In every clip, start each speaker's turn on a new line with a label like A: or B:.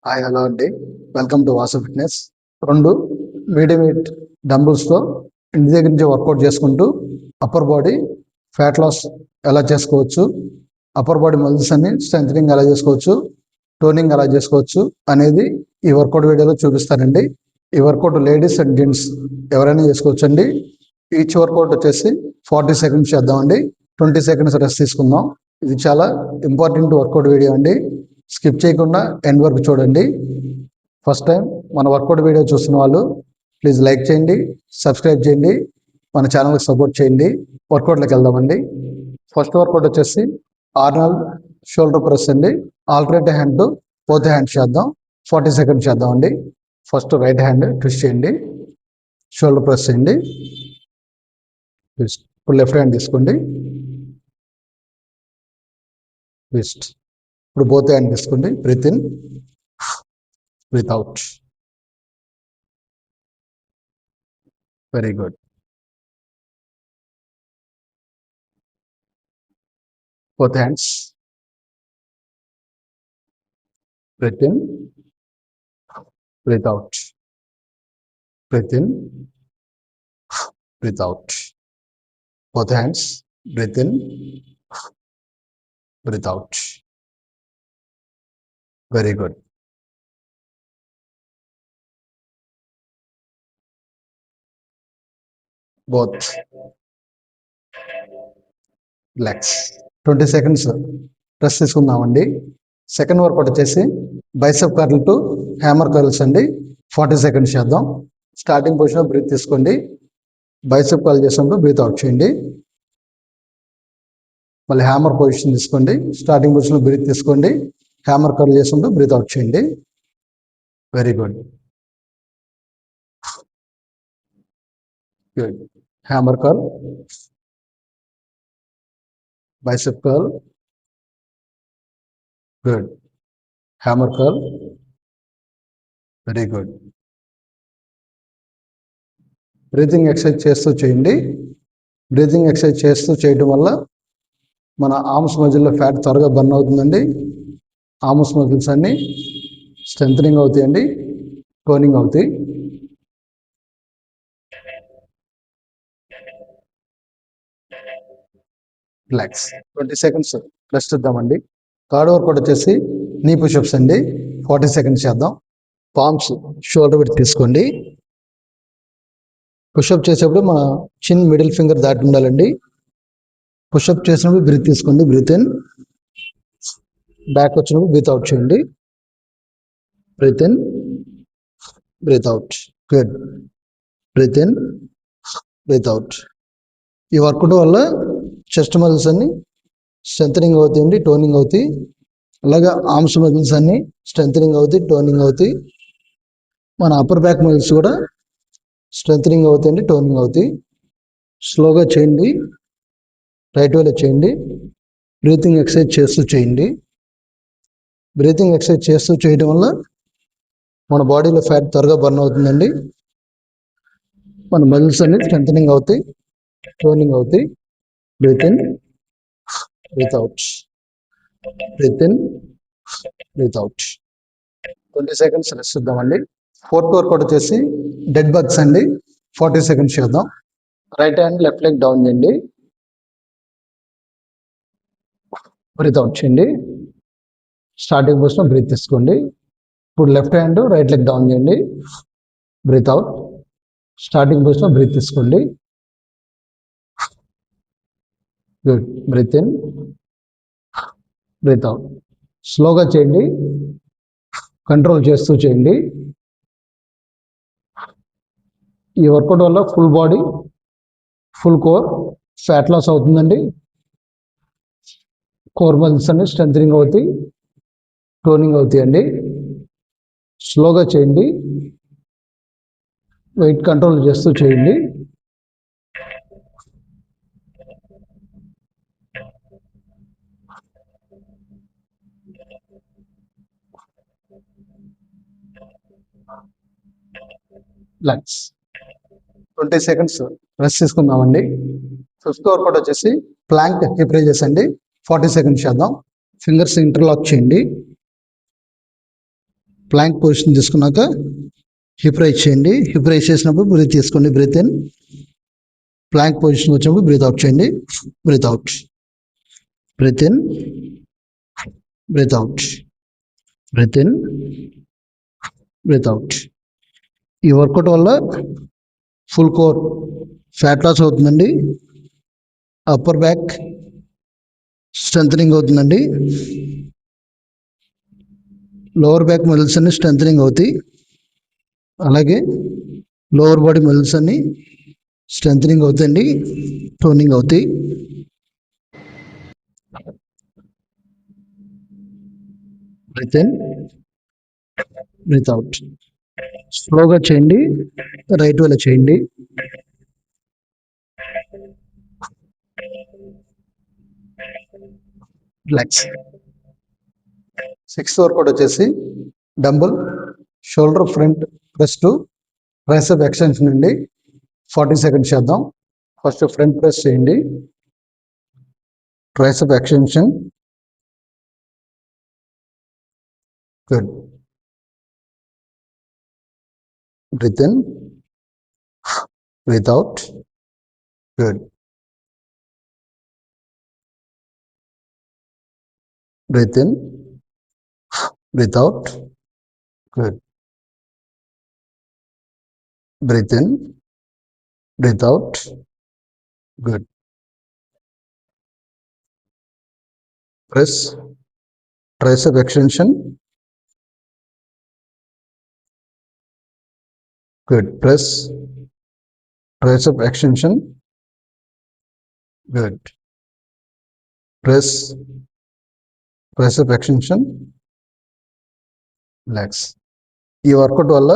A: Hi hello అండి. Welcome to Vasu fitness. 2 medium weight డంబుల్స్తో ఇంటి దగ్గర నుంచి వర్కౌట్ చేసుకుంటూ అప్పర్ బాడీ ఫ్యాట్ లాస్ ఎలా చేసుకోవచ్చు, అప్పర్ బాడీ మజిల్స్ అన్ని స్ట్రెంథనింగ్ ఎలా చేసుకోవచ్చు, టోనింగ్ ఎలా చేసుకోవచ్చు అనేది ఈ వర్కౌట్ వీడియోలో చూపిస్తానండి. ఈ వర్కౌట్ లేడీస్ అండ్ జెంట్స్ ఎవరైనా చేసుకోవచ్చు అండి. ఈచ్ వర్కౌట్ వచ్చేసి 40 సెకండ్స్ చేద్దామండి. 20 సెకండ్స్ రెస్ట్ తీసుకుందాం. ఇది చాలా ఇంపార్టెంట్ వర్కౌట్ వీడియో అండి. స్కిప్ చేయకుండా ఎండ్ వరకు చూడండి. ఫస్ట్ టైం మన వర్కౌట్ వీడియో చూస్తున్న వాళ్ళు ప్లీజ్ లైక్ చేయండి, సబ్స్క్రైబ్ చేయండి, మన ఛానల్కి సపోర్ట్ చేయండి. వర్కౌట్లోకి వెళ్దామండి. ఫస్ట్ వర్కౌట్ వచ్చేసి ఆర్నల్డ్ షోల్డర్ ప్రెస్ అండి. Alternate hand to both hands చేద్దాం. 40 సెకండ్స్ చేద్దామండి. ఫస్ట్ రైట్ హ్యాండ్ ట్విస్ట్ చేయండి, షోల్డర్ ప్రెస్ చేయండి. ఇప్పుడు లెఫ్ట్ హ్యాండ్ తీసుకోండి, ట్విస్ట్. ఇప్పుడు బోత్ హ్యాండ్ తీసుకోండి, breathe in, breath out. Very good. Both hands, breath in, breath out, breath in, breath out. Both hands, breathe in, breathe out. Very good. Both legs. 20 seconds rest తీసుకుందామండి. Second work out వచ్చేసి bicep curl to hammer curls అండి. 40 seconds చేద్దాం. Starting position breath తీసుకోండి, bicep curl చేసినప్పుడు breath out చేయండి. మళ్ళీ hammer position తీసుకోండి, starting పొజిషన్లో బ్రీత్ తీసుకోండి, హ్యామర్ కర్ల్ చేసినప్పుడు బ్రీత్ అవుట్ చేయండి. Very good. Good. Hammer curl, bicep curl, good. Hammer curl, very good. Breathing exercise చేస్తూ చేయండి. బ్రీతింగ్ ఎక్సర్సైజ్ చేస్తూ చేయడం వల్ల మన ఆర్మ్స్ మజిల్లో ఫ్యాట్ త్వరగా బర్న్ అవుతుందండి. ఆర్మ్స్ మజిల్స్ అన్ని స్ట్రెంథనింగ్ అవుతాయండి, టోనింగ్ అవుతాయి. రిలాక్స్. 20 సెకండ్స్ రెస్ట్ ఇద్దామండి. థర్డ్ వర్కౌట్ వచ్చేసి నీ పుషప్స్ అండి. 40 సెకండ్స్ చేద్దాం. పామ్స్ షోల్డర్ విడ్త్ తీసుకోండి. పుషప్ చేసేప్పుడు మన చిన్ మిడిల్ ఫింగర్ దాటి ఉండాలండి. పుషప్ చేసినప్పుడు బ్రీత్ తీసుకోండి, బ్రీత్ ఇన్. బ్యాక్ వచ్చినప్పుడు బ్రీత్ అవుట్ చేయండి. Breath in, breath out. Good. Breath in, breath out. ఈ వర్కౌట్ వల్ల చెస్ట్ మజిల్స్ అన్ని స్ట్రెంథనింగ్ అవుతాయండి, టోనింగ్ అవుతాయి. అలాగే ఆర్మ్స్ మజిల్స్ అన్ని స్ట్రెంథనింగ్ అవుతాయి, టోనింగ్ అవుతాయి. మన అప్పర్ బ్యాక్ మజిల్స్ కూడా స్ట్రెంథనింగ్ అవుతాయండి, టోనింగ్ అవుతాయి. స్లోగా చేయండి, రైట్ వేలో చేయండి. బ్రీతింగ్ ఎక్సర్సైజ్ చేస్తూ చేయండి. బ్రీతింగ్ ఎక్సర్సైజ్ చేస్తూ చేయడం వల్ల మన బాడీలో ఫ్యాట్ త్వరగా బర్న్ అవుతుందండి. మన మజిల్స్ అన్ని స్ట్రెంథనింగ్ అవుతాయి, టోనింగ్ అవుతాయి. Breathe in, breath out, breath in, breath out. 20 seconds rest ఇద్దామండి. ఫోర్త్ వర్కౌట్ వచ్చేసి డెడ్ బగ్స్ అండి. 40 సెకండ్స్ చేద్దాం. Right hand left leg down చేయండి, బ్రీత్ అవుట్ చేయండి. స్టార్టింగ్ పొజిషన్ బ్రీత్ తీసుకోండి. ఇప్పుడు left hand right leg down చేయండి, breath out. Starting position breath తీసుకోండి. Good. Breath in, breath out. స్లోగా చేయండి, కంట్రోల్ చేస్తూ చేయండి. ఈ వర్కౌట్ వల్ల full body, full core fat loss అవుతుందండి. కోర్ మజిల్స్ అన్ని స్ట్రెంథనింగ్ అవుతాయి, టోనింగ్ అవుతాయండి. స్లోగా చేయండి, వెయిట్ కంట్రోల్ చేస్తూ చేయండి. రిలాక్స్. 20 సెకండ్స్ రెస్ట్ తీసుకుందామండి. ఫిఫ్త్ వర్కౌట్ వచ్చేసి ప్లాంక్ హిప్ రైజెస్ అండి. 40 సెకండ్స్ చేద్దాం. ఫింగర్స్ ఇంటర్లాక్ చేయండి. ప్లాంక్ పొజిషన్ తీసుకున్నాక హిప్ రైజ్ చేయండి. హిప్ రైజ్ చేసినప్పుడు బ్రీత్ తీసుకోండి. Breathe in. ప్లాంక్ పొజిషన్ వచ్చినప్పుడు బ్రీత్ అవుట్ చేయండి. Breath out. Breath in. Breath out. Breath in. Breath out. ఈ వర్కౌట్ వల్ల ఫుల్ కోర్ ఫ్యాట్ లాస్ అవుతుందండి. అప్పర్ బ్యాక్ స్ట్రెంథనింగ్ అవుతుందండి. లోవర్ బ్యాక్ మజిల్స్ అన్ని స్ట్రెంథనింగ్ అవుతాయి. అలాగే లోవర్ బాడీ మజిల్స్ అన్ని స్ట్రెంథనింగ్ అవుతాయండి, టోనింగ్ అవుతాయి. Breathe in. Breath out. స్లోగా చేయండి. రైట్ వేలో చేయండి. రిలాక్స్. 6th వర్కౌట్ వచ్చేసి dumbbell shoulder front press to tricep extension అండి. 40 సెకండ్స్ చేద్దాం. ఫస్ట్ ఫ్రంట్ ప్రెస్ చేయండి. Tricep extension. Good. Breath in. Breath out. Good. Breathe in. Breathe out. Good. Breathe in. Breathe out. Good. Press tricep extension. Good. Press tricep extension. Good. Press tricep extension. Relax. ఈ workout వల్ల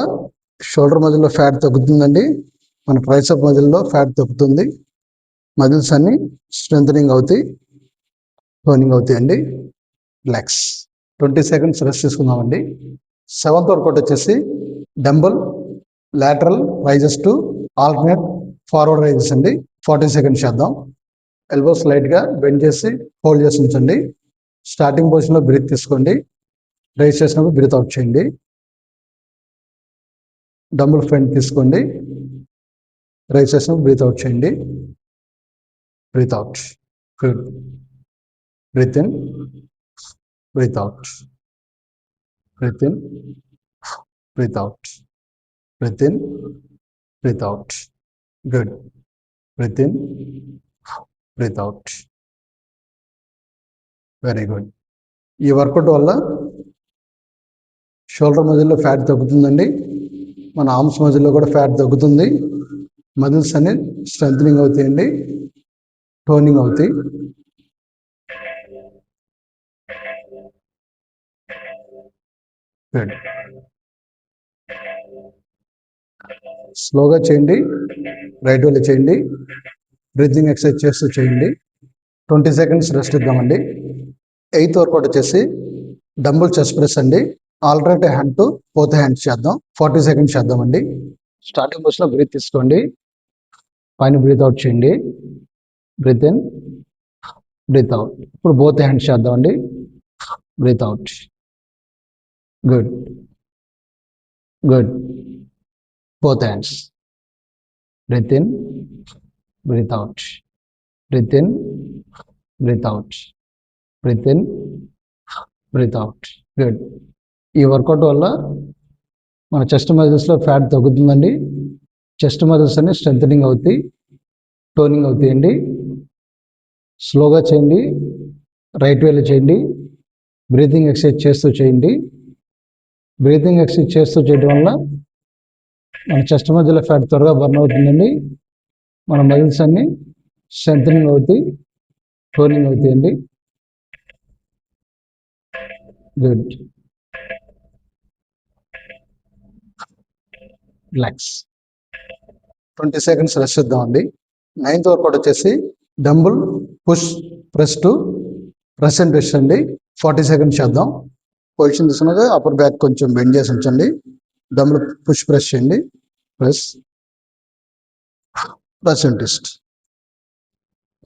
A: shoulder మజిల్లో fat తగ్గుతుందండి. మన tricep మజిల్లో fat తగ్గుతుంది. Muscles అన్ని strengthening అవుతాయి, toning అవుతాయండి. రిలాక్స్. 20 సెకండ్స్ రెస్ట్ తీసుకుందామండి. 7th వర్కౌట్ వచ్చేసి dumbbell lateral raises to alternate forward raises అండి. 40 సెకండ్స్ చేద్దాం. ఎల్బోస్ లైట్గా బెండ్ చేసి హోల్డ్ చేసి ఉంచండి. స్టార్టింగ్ పొజిషన్లో బ్రీత్ తీసుకోండి. రైజ్ చేసినప్పుడు బ్రీత్ అవుట్ చేయండి. డంబుల్ ఫ్రంట్ తీసుకోండి. రైజ్ చేసినప్పుడు బ్రీత్ అవుట్ చేయండి. Breath out. Good. Breath in. Breath out. Breath in. Breath out. Breath in. Breath out. Good. Breath in. Breath out. Very good. ఈ workout వల్ల shoulder మజిల్లో fat తగ్గుతుందండి. మన arms మజిల్లో కూడా fat తగ్గుతుంది. మజిల్స్ అన్ని స్ట్రెంథనింగ్ అవుతాయండి, టోనింగ్ అవుతాయి. గుడ్. స్లోగా చేయండి. రైట్ వేలో చేయండి. బ్రీతింగ్ ఎక్సర్సైజ్ చేస్తూ చేయండి. 20 సెకండ్స్ రెస్ట్ ఇద్దామండి. 8th వర్కౌట్ వచ్చేసి డంబుల్ చెస్ట్ ప్రెస్ అండి. Alternate hand to both hands చేద్దాం. 40 సెకండ్స్ చేద్దామండి. స్టార్టింగ్ పొజిషన్లో బ్రీత్ తీసుకోండి. పైన బ్రీత్ అవుట్ చేయండి. Breath in. Breath out. ఇప్పుడు బోత్ హ్యాండ్స్ చేద్దామండి. Breath out. Good. Good. Both hands. Breath in. Breath out. Breath in. Breath out. Breath in. Breath out. Good. ఈ workout వల్ల మన చెస్ట్ మజిల్స్లో ఫ్యాట్ తగ్గుతుందండి. చెస్ట్ మజిల్స్ అన్ని strengthening అవుతాయి, toning అవుతాయండి. స్లోగా చేయండి. రైట్ వేలో చేయండి. బ్రీతింగ్ ఎక్సర్సైజ్ చేస్తూ చేయండి. బ్రీతింగ్ ఎక్సర్సైజ్ చేస్తూ చేయడం వల్ల మన చెస్ట్ మధ్యలో ఫ్యాట్ త్వరగా బర్న్ అవుతుందండి. మన మజిల్స్ అన్ని స్ట్రెంథనింగ్ అవుతాయి, టోనింగ్ అవుతాయండి. గుడ్. రిలాక్స్. 20 సెకండ్స్ రెస్ట్ ఇద్దామండి. 9th వర్కౌట్ వచ్చేసి dumbbell push press to press and rest అండి. 40 సెకండ్స్ చేద్దాం. పొజిషన్ తీసుకున్నాక అప్పర్ బ్యాక్ కొంచెం బెండ్ చేసి ఉంచండి. డంబుల్ పుష్ ప్రెస్ చేయండి. Press. Press and twist.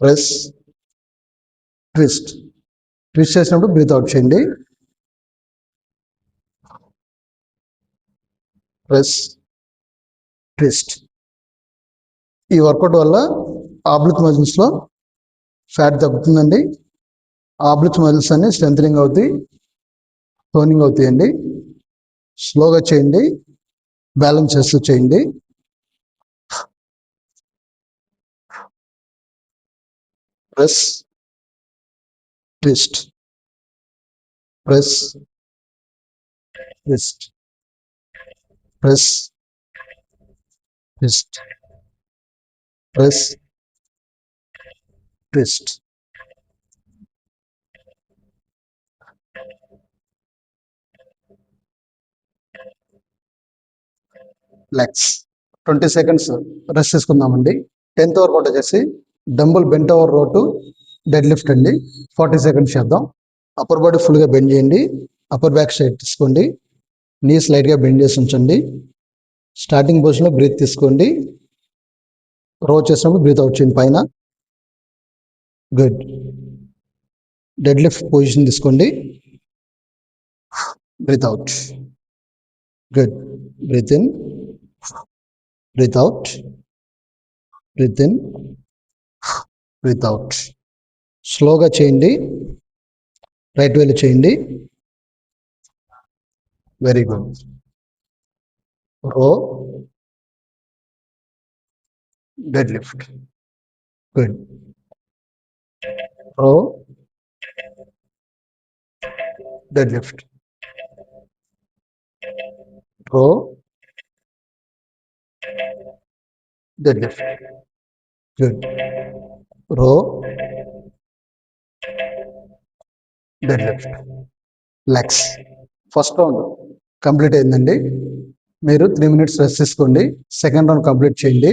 A: Press. Twist. Twist చేసినప్పుడు బ్రీత్ అవుట్ చేయండి. Press, twist. ఈ వర్కౌట్ వల్ల ఆబ్లిక్ మజిల్స్లో ఫ్యాట్ తగ్గుతుందండి. ఆబ్లిక్ మజిల్స్ అన్ని స్ట్రెంథనింగ్ అవుతాయి, టోనింగ్ అవుతాయండి. స్లోగా చేయండి, బ్యాలెన్స్ చేస్తూ చేయండి. Press, twist, press, twist, press, twist, press, twist. Legs 20 seconds rest తీసుకుందామండి. 10th వర్కౌట్ వచ్చేసి dumbbell bent over row to deadlift అండి. 40 సెకండ్స్ చేద్దాం. అప్పర్ బాడీ ఫుల్గా బెండ్ చేయండి. అప్పర్ బ్యాక్ సైడ్ తీసుకోండి. నీస్ లైట్గా బెండ్ చేసి ఉంచండి. స్టార్టింగ్ పొజిషన్లో బ్రీత్ తీసుకోండి. రో చేసినప్పుడు బ్రీత్ అవుట్ చేయండి పైన. గుడ్. డెడ్ లిఫ్ట్ పొజిషన్ తీసుకోండి. Breath out. Good. Breath in, breath out, breath in, breath out. స్లోగా చేయండి, రైట్ వేలో చేయండి. Very good. Row, dead lift. Good. Row, dead lift. Row, dead lift. Good. Row, dead lift. Legs. First round complete అయిందండి. మీరు 3 minutes rest తీసుకోండి. Second round complete చేయండి.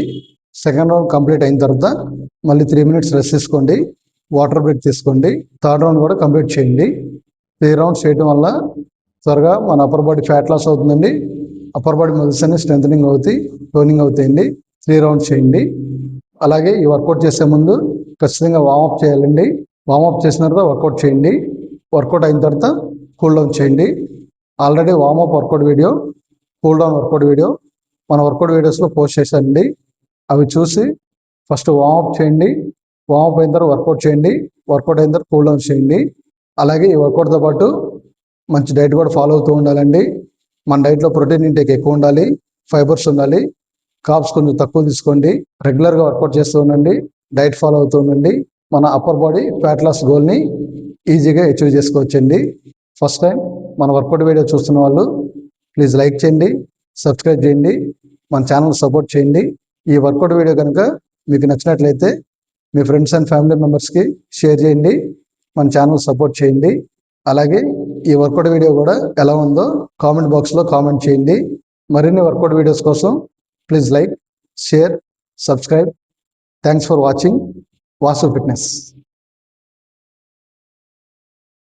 A: Second round complete అయిన తర్వాత మళ్ళీ 3 minutes రెస్ట్ తీసుకోండి. వాటర్ బ్రేక్ తీసుకోండి. Third round కూడా కంప్లీట్ చేయండి. 3 rounds చేయడం వల్ల త్వరగా మన అప్పర్ బాడీ ఫ్యాట్ లాస్ అవుతుందండి. అప్పర్ బాడీ మజిల్స్ అన్ని స్ట్రెంథనింగ్ అవుతాయి, టోనింగ్ అవుతాయండి. 3 rounds చేయండి. అలాగే ఈ వర్కౌట్ చేసే ముందు ఖచ్చితంగా వార్మప్ చేయాలండి. వార్మప్ చేసిన తర్వాత వర్కౌట్ చేయండి. వర్కౌట్ అయిన తర్వాత కూల్ డౌన్ చేయండి. Already warm up workout video, cool down workout video మన వర్కౌట్ వీడియోస్లో పోస్ట్ చేశానండి. అవి చూసి ఫస్ట్ వార్మప్ చేయండి. వార్మప్ అయిన తర్వాత వర్కౌట్ చేయండి. వర్కౌట్ అయిన తర్వాత కూల్ డౌన్ చేయండి. అలాగే ఈ వర్కౌట్తో పాటు మంచి డైట్ కూడా ఫాలో అవుతూ ఉండాలండి. మన డైట్లో ప్రోటీన్ ఇంటేక్ ఎక్కువ ఉండాలి, ఫైబర్స్ ఉండాలి. కార్బ్స్ కొంచెం తక్కువ తీసుకోండి. రెగ్యులర్గా వర్కౌట్ చేస్తూ ఉండండి, డైట్ ఫాలో అవుతూ ఉండండి. మన అప్పర్ బాడీ ఫ్యాట్ లాస్ గోల్ని ఈజీగా అచీవ్ చేసుకోవచ్చండి. ఫస్ట్ టైం మన వర్కౌట్ వీడియో చూస్తున్న వాళ్ళు ప్లీజ్ లైక్ చేయండి, సబ్స్క్రైబ్ చేయండి, మన ఛానల్ సపోర్ట్ చేయండి. ఈ వర్కౌట్ వీడియో కనుక మీకు నచ్చినట్లయితే మీ ఫ్రెండ్స్ అండ్ ఫ్యామిలీ మెంబర్స్కి షేర్ చేయండి, మన ఛానల్ సపోర్ట్ చేయండి. అలాగే ఈ వర్కౌట్ వీడియో కూడా ఎలా ఉందో కామెంట్ బాక్స్లో కామెంట్ చేయండి. మరిన్ని వర్కౌట్ వీడియోస్ కోసం please like, share, subscribe. Thanks for watching Vasu fitness.